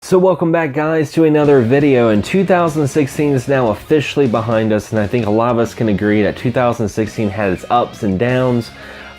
So welcome back guys to another video, and 2016 is now officially behind us, and I think a lot of us can agree that 2016 had its ups and downs,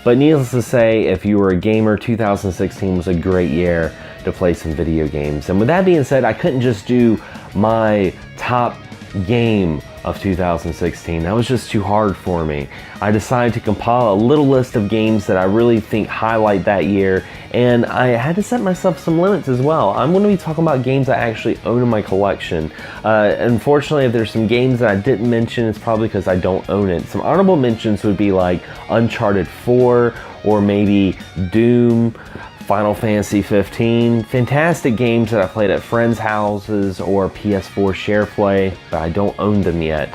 but needless to say, if you were a gamer, 2016 was a great year to play some video games. And with that being said, I couldn't just do my top game of 2016. That was just too hard for me. I decided to compile a little list of games that I really think highlight that year, and I had to set myself some limits as well. I'm going to be talking about games I actually own in my collection. Unfortunately, if there's some games that I didn't mention, it's probably because I don't own it. Some honorable mentions would be like Uncharted 4 or maybe Doom, Final Fantasy 15, fantastic games that I played at friends' houses or PS4 share play, but I don't own them yet.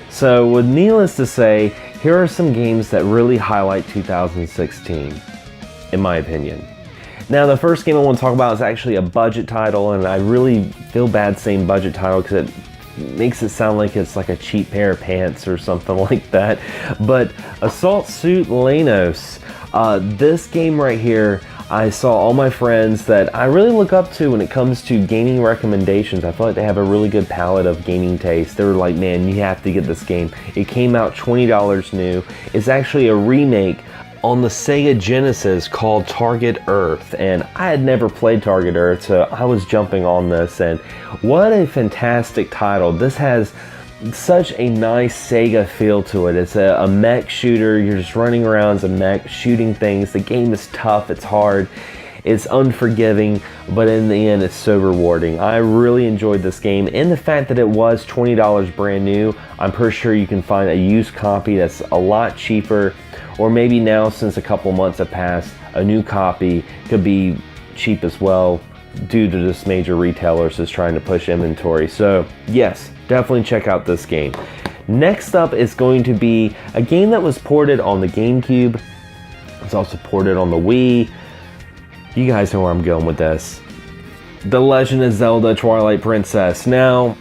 So with needless to say, here are some games that really highlight 2016, in my opinion. Now the first game I want to talk about is actually a budget title, and I really feel bad saying budget title because it makes it sound like it's like a cheap pair of pants or something like that. But Assault Suit Lanos. This game right here, I saw all my friends that I really look up to when it comes to gaming recommendations. I feel like they have a really good palette of gaming taste. They were like, man, you have to get this game. It came out $20 new. It's actually a remake on the Sega Genesis called Target Earth, and I had never played Target Earth, so I was jumping on this, and what a fantastic title. This has such a nice Sega feel to it. It's a mech shooter. You're just running around as a mech shooting things. The game is tough, it's hard, it's unforgiving, but in the end it's so rewarding. I really enjoyed this game, and the fact that it was $20 brand new, I'm pretty sure you can find a used copy that's a lot cheaper, or maybe now since a couple months have passed, a new copy could be cheap as well due to just major retailers just trying to push inventory. So yes, definitely check out this game. Next up is going to be a game that was ported on the GameCube. It's also ported on the Wii. You guys know where I'm going with this. The Legend of Zelda Twilight Princess. Now,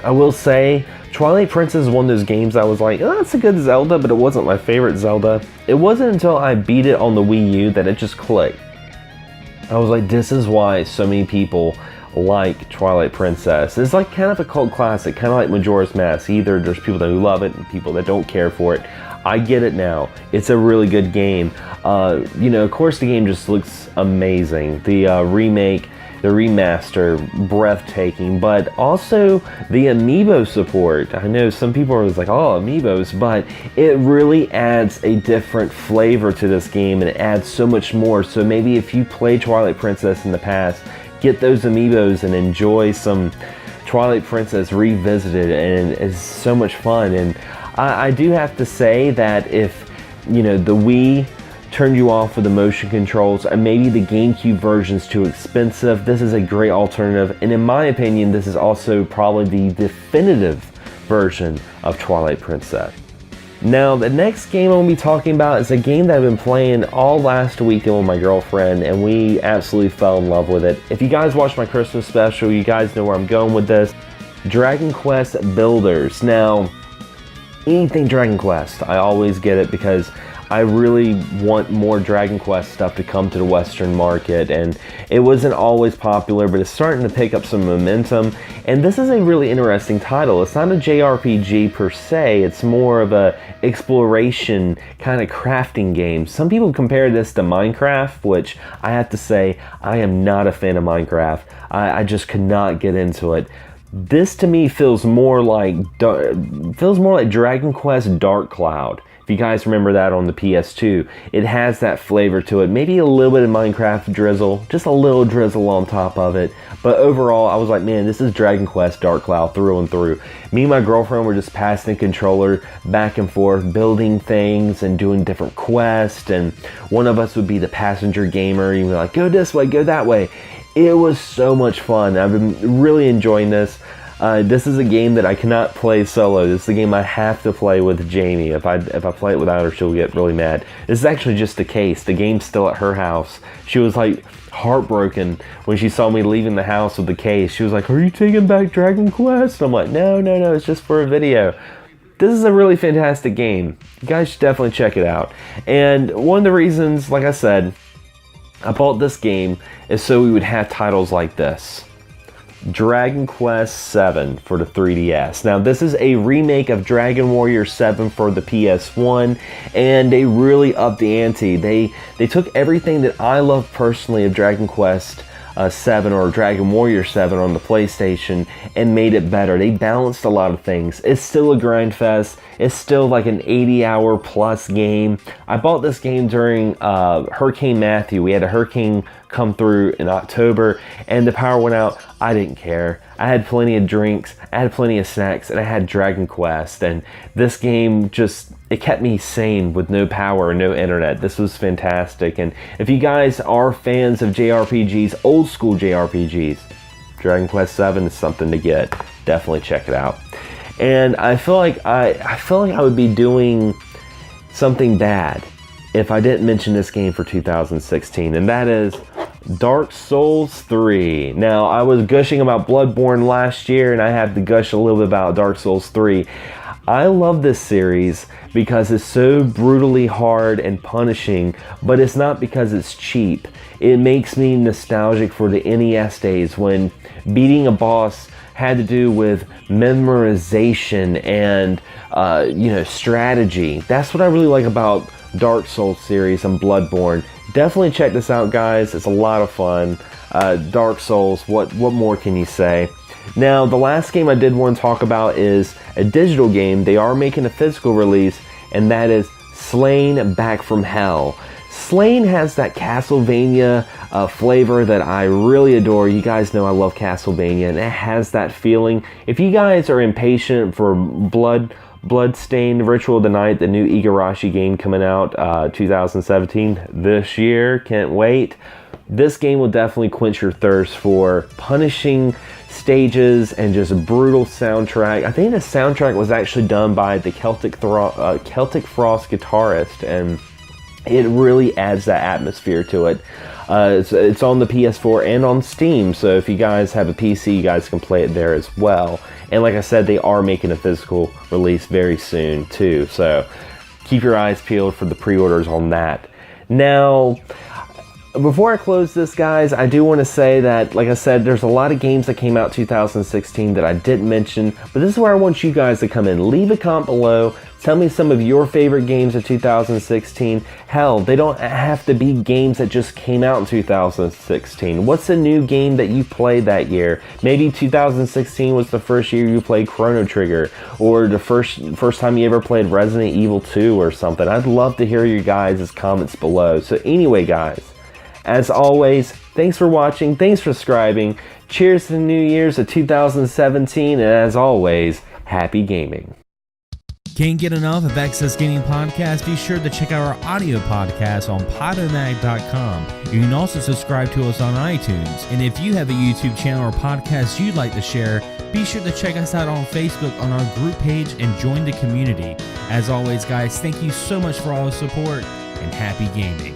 I will say, Twilight Princess is one of those games I was like, oh, that's a good Zelda, but it wasn't my favorite Zelda. It wasn't until I beat it on the Wii U that it just clicked. I was like, this is why so many people like Twilight Princess. It's like kind of a cult classic, kind of like Majora's Mask. Either there's people that love it and people that don't care for it. I get it now. It's a really good game. You know, of course the game just looks amazing. The remake, the remaster, breathtaking, but also the amiibo support. I know some people are like, oh, amiibos, but it really adds a different flavor to this game, and it adds so much more. So maybe if you played Twilight Princess in the past, get those amiibos and enjoy some Twilight Princess revisited, and it's so much fun. And I do have to say that if, you know, the Wii turned you off with the motion controls, and maybe the GameCube version's too expensive, this is a great alternative, and in my opinion this is also probably the definitive version of Twilight Princess. Now the next game I'm going to be talking about is a game that I've been playing all last weekend with my girlfriend, and we absolutely fell in love with it. If you guys watched my Christmas special, you guys know where I'm going with this. Dragon Quest Builders. Now, anything Dragon Quest, I always get it because I really want more Dragon Quest stuff to come to the Western market, and it wasn't always popular, but it's starting to pick up some momentum. And this is a really interesting title. It's not a JRPG per se, it's more of a exploration kind of crafting game. Some people compare this to Minecraft, which I have to say, I am not a fan of Minecraft. I just could not get into it. This to me feels more like Dragon Quest Dark Cloud. If you guys remember that on the PS2, it has that flavor to it. Maybe a little bit of Minecraft drizzle, just a little drizzle on top of it. But overall, I was like, man, this is Dragon Quest Dark Cloud through and through. Me and my girlfriend were just passing the controller back and forth, building things and doing different quests. And one of us would be the passenger gamer. You'd be like, go this way, go that way. It was so much fun. I've been really enjoying this. This is a game that I cannot play solo. This is a game I have to play with Jamie. If I play it without her, she'll get really mad. This is actually just the case. The game's still at her house. She was like heartbroken when she saw me leaving the house with the case. She was like, are you taking back Dragon Quest? I'm like, no, it's just for a video. This is a really fantastic game. You guys should definitely check it out. And one of the reasons, like I said, I bought this game is so we would have titles like this. Dragon Quest VII for the 3DS. Now this is a remake of Dragon Warrior 7 for the PS1, and they really upped the ante. They took everything that I love personally of Dragon Quest 7 or Dragon Warrior 7 on the PlayStation and made it better. They balanced a lot of things. It's still a grind fest. It's still like an 80-hour plus game. I bought this game during Hurricane Matthew. We had a hurricane come through in October and the power went out. I didn't care. I had plenty of drinks, I had plenty of snacks, and I had Dragon Quest, and this game just, it kept me sane with no power and no internet. This was fantastic. And if you guys are fans of JRPGs, old school JRPGs, Dragon Quest 7 is something to get. Definitely check it out. And I feel like I would be doing something bad if I didn't mention this game for 2016, and that is Dark Souls 3. Now, I was gushing about Bloodborne last year, and I have to gush a little bit about Dark Souls 3. I love this series because it's so brutally hard and punishing, but it's not because it's cheap. It makes me nostalgic for the NES days when beating a boss had to do with memorization and strategy. That's what I really like about Dark Souls series and Bloodborne. Definitely check this out, guys. It's a lot of fun. Dark Souls, what more can you say? Now, the last game I did want to talk about is a digital game. They are making a physical release, and that is Slain Back from Hell. Slain has that Castlevania flavor that I really adore. You guys know I love Castlevania, and it has that feeling. If you guys are impatient for Bloodstained Ritual of the Night, the new Igarashi game coming out 2017 this year, can't wait. This game will definitely quench your thirst for punishing stages and just a brutal soundtrack. I think the soundtrack was actually done by the Celtic Frost guitarist, and it really adds that atmosphere to it. It's on the PS4 and on Steam, so if you guys have a PC, you guys can play it there as well. And like I said, they are making a physical release very soon too, so keep your eyes peeled for the pre-orders on that. Now, before I close this, guys, I do want to say that, like I said, there's a lot of games that came out 2016 that I didn't mention, but this is where I want you guys to come in. Leave a comment below. Tell me some of your favorite games of 2016. Hell, they don't have to be games that just came out in 2016. What's a new game that you played that year? Maybe 2016 was the first year you played Chrono Trigger, or the first time you ever played Resident Evil 2 or something. I'd love to hear your guys' comments below. So anyway, guys, as always, thanks for watching, thanks for subscribing. Cheers to the New Year's of 2017, and as always, happy gaming. Can't get enough of Excess Gaming Podcast? Be sure to check out our audio podcast on Podomatic.com. You can also subscribe to us on iTunes. And if you have a YouTube channel or podcast you'd like to share, be sure to check us out on Facebook on our group page and join the community. As always, guys, thank you so much for all the support, and happy gaming.